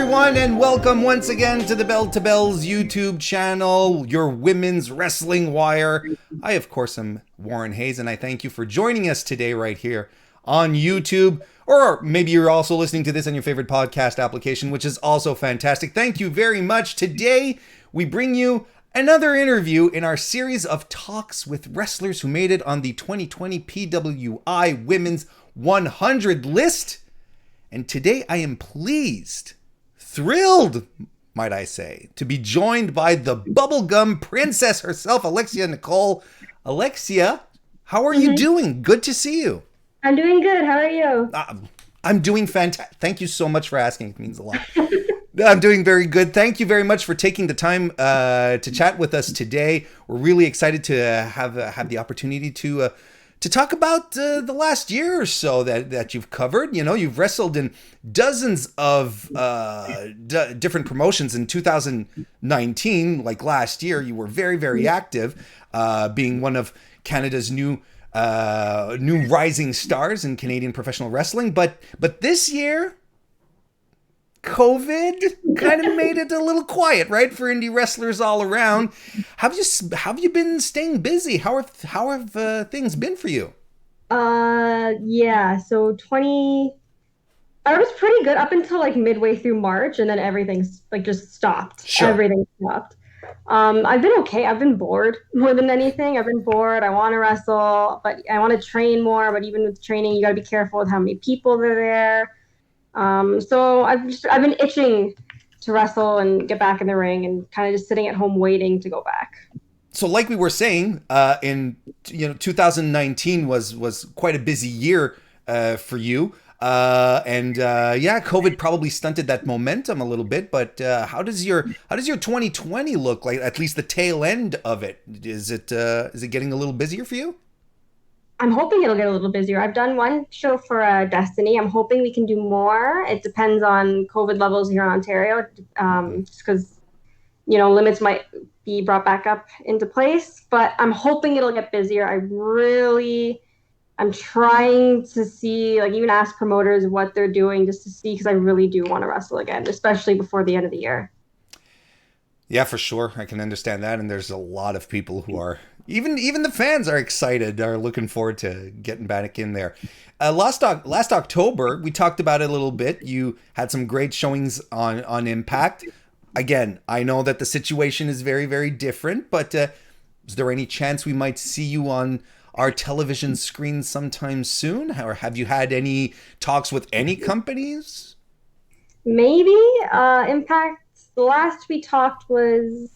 everyone, and welcome once again to the Bell to Bells YouTube channel, your women's wrestling wire. I, of course, am Warren Hayes, and I thank you for joining us today right here on YouTube. Or maybe you're also listening to this on your favorite podcast application, which is also fantastic. Thank you very much. Today, we bring you another interview in our series of talks with wrestlers who made it on the 2020 PWI Women's 100 list. And today I am thrilled, might I say, to be joined by the bubblegum princess herself, Alexia Nicole. Alexia, how are you doing? Good to see you. I'm doing good. How are you? I'm doing fantastic. Thank you so much for asking. It means a lot. I'm doing very good. Thank you very much for taking the time to chat with us today. We're really excited to have the opportunity to talk about the last year or so that you've covered. You know, you've wrestled in dozens of different promotions in 2019. Like last year, you were very, very active, being one of Canada's new rising stars in Canadian professional wrestling. But this year, COVID kind of made it a little quiet, right, for indie wrestlers all around. Have you been staying busy? How have things been for you? Yeah. So I was pretty good up until like midway through March, and then everything's like just stopped. Sure. Everything stopped. I've been okay. I've been bored more than anything. I've been bored. I want to wrestle, but I want to train more. But even with training, you got to be careful with how many people are there. So I've been itching to wrestle and get back in the ring, and kind of just sitting at home waiting to go back. So like we were saying, in 2019 was quite a busy year for you. COVID probably stunted that momentum a little bit, but how does your 2020 look like, at least the tail end of it? Is it getting a little busier for you? I'm hoping it'll get a little busier. I've done one show for Destiny. I'm hoping we can do more. It depends on COVID levels here in Ontario, just because, limits might be brought back up into place. But I'm hoping it'll get busier. I'm trying to see, like, even ask promoters what they're doing just to see, because I really do want to wrestle again, especially before the end of the year. Yeah, for sure. I can understand that. And there's a lot of people who are, even the fans are excited, are looking forward to getting back in there. Last October, we talked about it a little bit. You had some great showings on Impact. Again, I know that the situation is very, very different, but is there any chance we might see you on our television screen sometime soon? Or have you had any talks with any companies? Maybe. Impact, the last we talked was,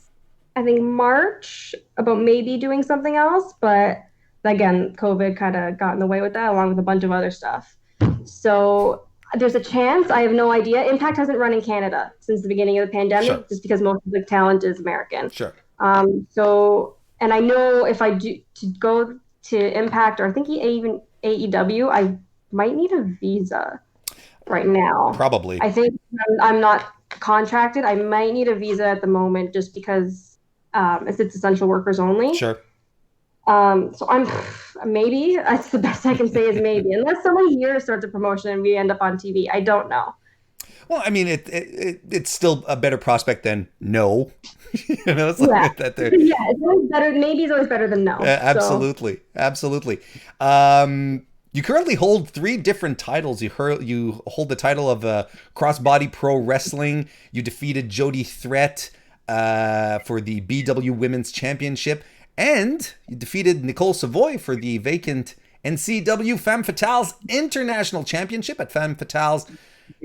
I think, March, about maybe doing something else, but again, COVID kind of got in the way with that, along with a bunch of other stuff. So there's a chance. I have no idea. Impact hasn't run in Canada since the beginning of the pandemic, Sure. Just because most of the talent is American. Sure. And I know if I do to go to Impact, or I think even AEW, I might need a visa right now. Probably. I think I'm not contracted. I might need a visa at the moment, just because it's essential workers only. Sure. So maybe that's the best I can say is maybe, unless someone here starts a promotion and we end up on TV. I don't know. Well, I mean, it's still a better prospect than no. It's like that. Yeah, it's always better. Maybe it's always better than no. Absolutely, absolutely. You currently hold 3 different titles. You hold the title of Crossbody Pro Wrestling. You defeated Jody Threat for the BW Women's Championship, and you defeated Nicole Savoy for the vacant NCW Femme Fatales International Championship at Femme Fatales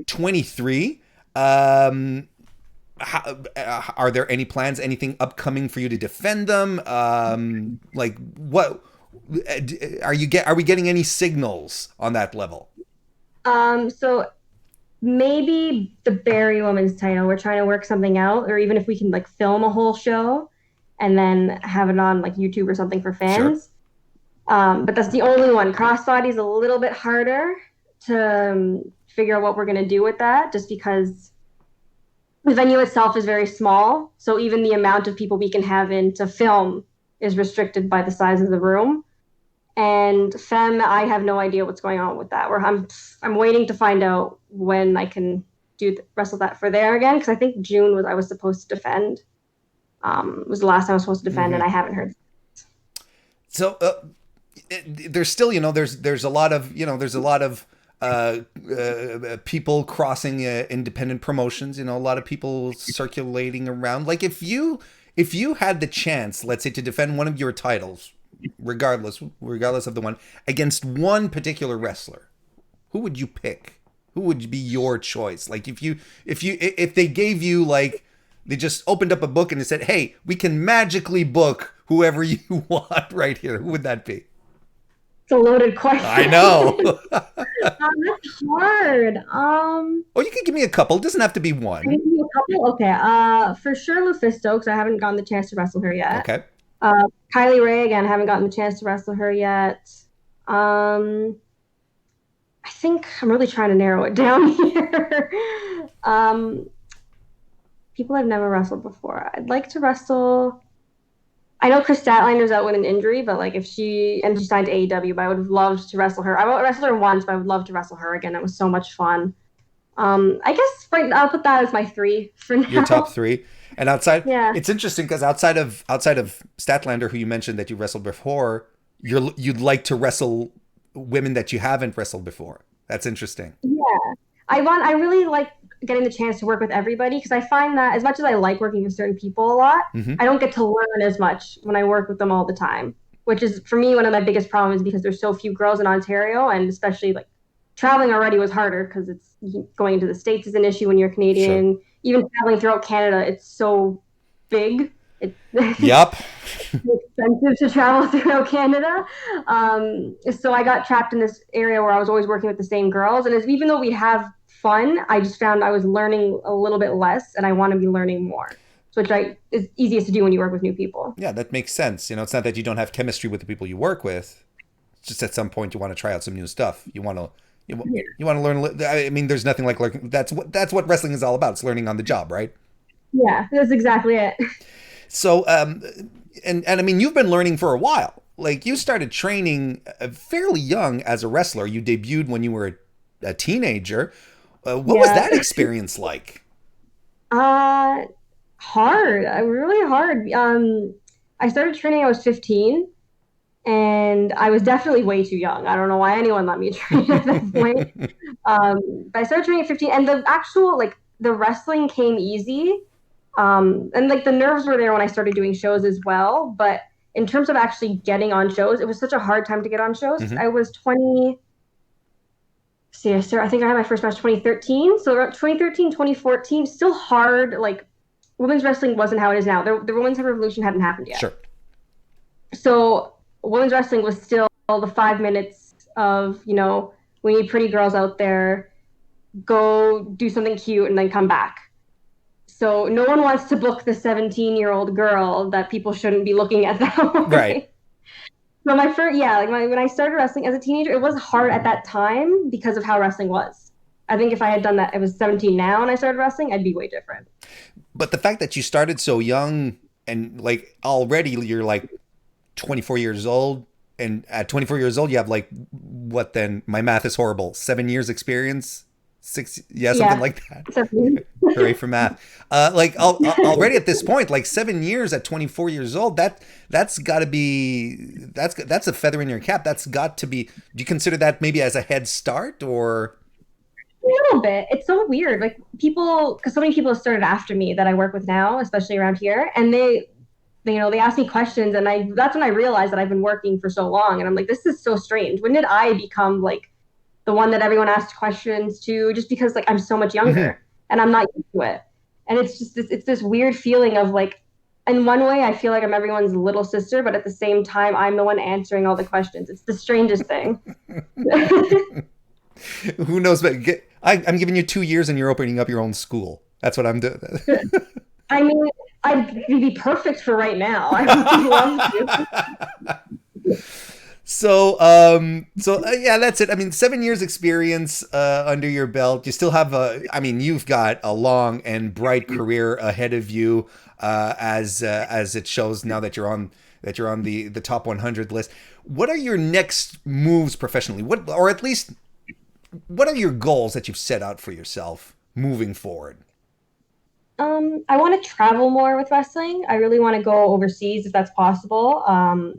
23. Are there any plans, anything upcoming for you to defend them? Like, what are we getting any signals on that level? So maybe the Barry Women's title, we're trying to work something out, or even if we can like film a whole show and then have it on like YouTube or something for fans. Sure. But that's the only one. Crossbody is a little bit harder to figure out what we're going to do with that, just because the venue itself is very small. So even the amount of people we can have in to film is restricted by the size of the room. And Femme, I have no idea what's going on with that. I'm waiting to find out when I can wrestle that for there again, because I think June was I was supposed to defend. Was the last time I was supposed to defend, and I haven't heard. So there's still, there's a lot of, people crossing independent promotions, a lot of people circulating around. Like if you had the chance, let's say, to defend one of your titles, regardless of the one, against one particular wrestler, who would you pick? Who would be your choice? Like if they gave you, like, they just opened up a book and they said, hey, we can magically book whoever you want right here, who would that be? It's a loaded question. I know. That's hard. Oh, you can give me a couple. It doesn't have to be one. Give me a couple? Okay. For sure, Lufisto, because I haven't gotten the chance to wrestle her yet. Okay. Kylie Ray, again, I haven't gotten the chance to wrestle her yet. I think I'm really trying to narrow it down here. People I've never wrestled before. I'd like to wrestle. I know Chris Statlander's out with an injury, but like if she signed to AEW, but I would have loved to wrestle her. I wrestled her once, but I would love to wrestle her again. It was so much fun. I guess I'll put that as my 3 for now. Your top 3. And outside, yeah. It's interesting because outside of Statlander, who you mentioned that you wrestled before, you'd like to wrestle women that you haven't wrestled before. That's interesting. Yeah, I really like getting the chance to work with everybody, because I find that as much as I like working with certain people a lot, I don't get to learn as much when I work with them all the time, which is for me one of my biggest problems, because there's so few girls in Ontario, and especially like traveling already was harder because it's going into the States is an issue when you're Canadian. Sure. Even traveling throughout Canada, it's so big. Yep. It's expensive to travel throughout Canada. So I got trapped in this area where I was always working with the same girls. And even though we'd have fun, I just found I was learning a little bit less, and I want to be learning more. So which is easiest to do when you work with new people. Yeah, that makes sense. It's not that you don't have chemistry with the people you work with. It's just at some point you want to try out some new stuff. You want to learn. I mean, there's nothing like learning. That's what wrestling is all about. It's learning on the job, right? Yeah, that's exactly it. So, and I mean, you've been learning for a while. Like, you started training fairly young as a wrestler. You debuted when you were a teenager. What was that experience like? Hard. Really hard. I started training, I was 15, and I was definitely way too young. I don't know why anyone let me train at that point. But I started training at 15, and the actual, the wrestling came easy. And the nerves were there when I started doing shows as well. But in terms of actually getting on shows, it was such a hard time to get on shows. Mm-hmm. I was 20. I think I had my first match 2013. So around 2013, 2014, still hard. Women's wrestling wasn't how it is now. The women's revolution hadn't happened yet. Sure. So women's wrestling was still the 5 minutes of, we need pretty girls out there, go do something cute and then come back. So no one wants to book the 17-year-old girl that people shouldn't be looking at that way. Right. So my first, when I started wrestling as a teenager, it was hard at that time because of how wrestling was. I think if I had done that, I was 17 now and I started wrestling, I'd be way different. But the fact that you started so young and already you're 24 years old, and at 24 years old, you have what then? My math is horrible. 7 years experience? 6, something like that. Hooray for math. Already at this point, 7 years at 24 years old, that's got to be, that's a feather in your cap. That's got to be, do you consider that maybe as a head start or? A little bit. It's so weird. Because so many people have started after me that I work with now, especially around here, and they ask me questions, and that's when I realized that I've been working for so long, and I'm like, this is so strange. When did I become the one that everyone asked questions to, just because I'm so much younger and I'm not used to it. And it's just it's this weird feeling of in one way I feel like I'm everyone's little sister, but at the same time I'm the one answering all the questions. It's the strangest thing. Who knows? But I'm giving you 2 years and you're opening up your own school. That's what I'm doing. I mean, I'd be perfect for right now. I would love to. So that's it. I mean, 7 years experience under your belt. You still have you've got a long and bright career ahead of you, as it shows now that you're on the top 100 list. What are your next moves professionally? What are your goals that you've set out for yourself moving forward? I want to travel more with wrestling. I really want to go overseas if that's possible.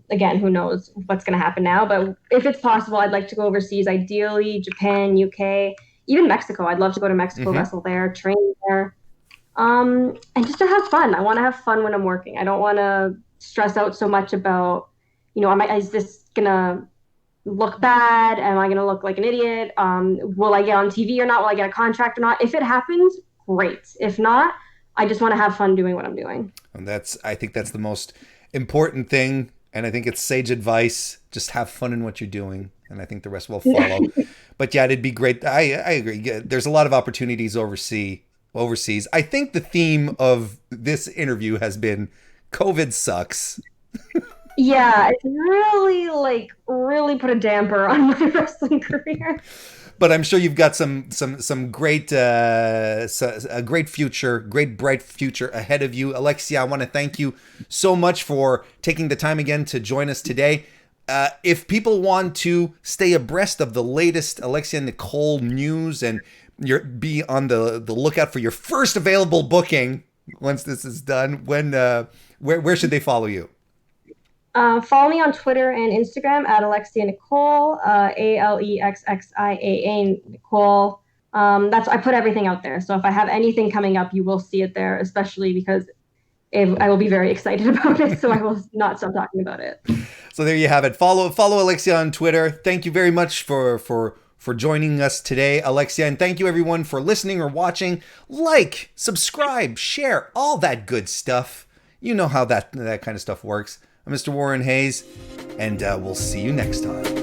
Again, who knows what's going to happen now, but if it's possible, I'd like to go overseas, ideally Japan, UK, even Mexico. I'd love to go to Mexico, wrestle there, train there. And just to have fun. I want to have fun when I'm working. I don't want to stress out so much about, is this going to look bad? Am I going to look like an idiot? Will I get on TV or not? Will I get a contract or not? If it happens, great. If not, I just want to have fun doing what I'm doing. And I think that's the most important thing. And I think it's sage advice. Just have fun in what you're doing. And I think the rest will follow. But yeah, it'd be great. I agree. There's a lot of opportunities overseas. I think the theme of this interview has been COVID sucks. Yeah, it's really put a damper on my wrestling career. But I'm sure you've got some great a great future, great bright future ahead of you. Alexia, I want to thank you so much for taking the time again to join us today. If people want to stay abreast of the latest Alexia Nicole news and be on the lookout for your first available booking once this is done, where should they follow you? Follow me on Twitter and Instagram at Alexia Nicole, ALEXXIAA Nicole. I put everything out there. So if I have anything coming up, you will see it there, especially because I will be very excited about it. So I will not stop talking about it. So there you have it. Follow Alexia on Twitter. Thank you very much for joining us today, Alexia. And thank you everyone for listening or watching. Like, subscribe, share, all that good stuff. You know how that kind of stuff works. I'm Mr. Warren Hayes, and we'll see you next time.